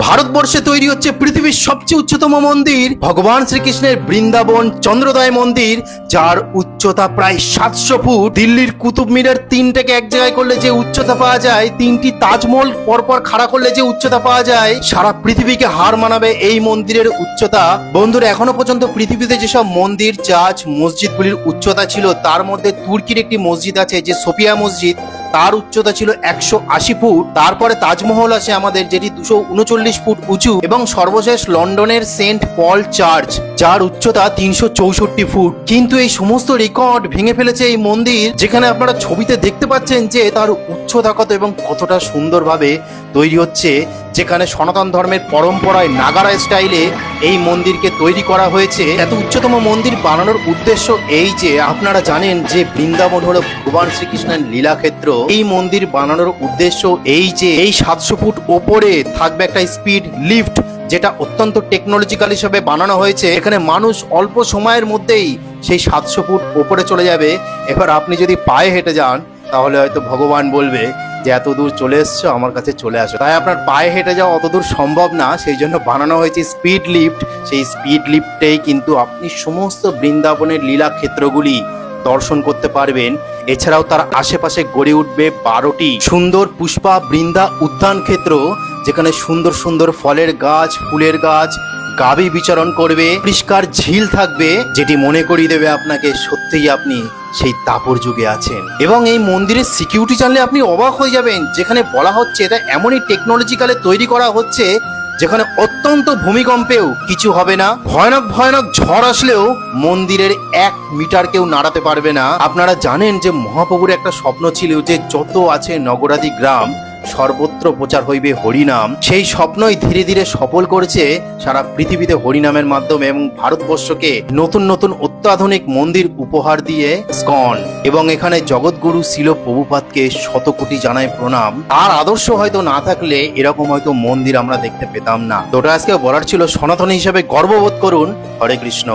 ভারতবর্ষে তৈরি হচ্ছে পৃথিবীর সবচেয়ে উচ্চতম মন্দির ভগবান শ্রীকৃষ্ণের বৃন্দাবন চন্দ্রোদয় মন্দির, যার উচ্চতা প্রায় 700 ফুট। দিল্লির কুতুব মিনার তিনটাকে এক জায়গায় করলে যে উচ্চতা পাওয়া যায়, তিনটি তাজমহল পরপর খাড়া করলে যে উচ্চতা পাওয়া যায়, সারা পৃথিবীকে হার মানাবে এই মন্দিরের উচ্চতা। বন্ধুরা, এখনো পর্যন্ত পৃথিবীতে যেসব মন্দির, চার্চ, মসজিদগুলির উচ্চতা ছিল, তার মধ্যে তুর্কির একটি মসজিদ আছে যে সোফিয়া মসজিদ, তার উচ্চতা ছিল 180 ফুট। তারপরে তাজমহল আছে আমাদের, যেটি 239 ফুট উঁচু, এবং সর্বশেষ লন্ডনের সেন্ট পল চার্চ, যার উচ্চতা 364 ফুট। কিন্তু এই সমস্ত রেকর্ড ভেঙে ফেলেছে এই মন্দির, যেখানে আপনারা ছবিতে দেখতে পাচ্ছেন যে তার উচ্চতা কত এবং কতটা সুন্দরভাবে তৈরি হচ্ছে, যেখানে সনাতন ধর্মের পরম্পরায় নাগারা স্টাইলে এই মন্দিরকে তৈরি করা হয়েছে। এত উচ্চতম মন্দির বানানোর উদ্দেশ্য এই যে, আপনারা জানেন যে বৃন্দাবন হলো ভগবান শ্রীকৃষ্ণের লীলাক্ষেত্র। এই মন্দির বানানোর উদ্দেশ্য এই যে, এই 700 ফুট ওপরে থাকবে একটা স্পিড লিফট, যেটা অত্যন্ত টেকনোলজিক্যাল হিসেবে বানানো হয়েছে। এখানে মানুষ অল্প সময়ের মধ্যেই সেই 700 ফুট ওপরে চলে যাবে। এবার আপনি যদি পায়ে হেঁটে যান, তাহলে হয়তো ভগবান বলবে যে এত দূর চলে এসছো, আমার কাছে চলে আসো। তাই আপনার পায়ে হেঁটে যাওয়া অত দূর সম্ভব না, সেই জন্য বানানো হয়েছে স্পিড লিফট। সেই স্পিড লিফটেই কিন্তু আপনি সমস্ত বৃন্দাবনের লীলা ক্ষেত্রগুলি দর্শন করতে পারবেন। এছাড়াও তার আশেপাশে গড়ে উঠবে 12টি সুন্দর পুষ্পা বৃন্দা উদ্যান ক্ষেত্র, যেখানে সুন্দর সুন্দর ফলের গাছ, ফুলের গাছ, গাভী বিচরণ করবে, পরিষ্কার ঝিল থাকবে, যেটি মনে করিয়ে দেবে আপনাকে সত্যিই আপনি সেই দাপর যুগে আছেন। এবং এই মন্দিরের সিকিউরিটি জানলে আপনি অবাক হয়ে যাবেন, যেখানে বলা হচ্ছে এটা এমনই টেকনোলজিক্যালে তৈরি করা হচ্ছে, যেখানে অত্যন্ত ভূমিকম্পেও কিছু হবে না। ভয়ানক ভয়ানক ঝড় আসলেও মন্দিরের 1 মিটার কেউ নাড়াতে পারবে না। আপনারা জানেন যে মহাপ্রভুর একটা স্বপ্ন ছিল যে যত আছে নগরাদি গ্রাম, সর্বত্র প্রচার হইবে হরিনাম। সেই স্বপ্নই ধীরে ধীরে সফল করেছে সারা পৃথিবীতে হরিনামের মাধ্যমে, এবং ভারতবর্ষকে নতুন নতুন অত্যাধুনিক মন্দির উপহার দিয়ে ইসকন। এবং এখানে জগৎগুরু শিল প্রভুপাদকে শত কোটি জানায় প্রণাম। তার আদর্শ হয়তো না থাকলে এরকম হয়তো মন্দির আমরা দেখতে পেতাম না। তো ওটা আজকে বলার ছিল, সনাতনী হিসেবে গর্ববোধ করুন। হরে কৃষ্ণ।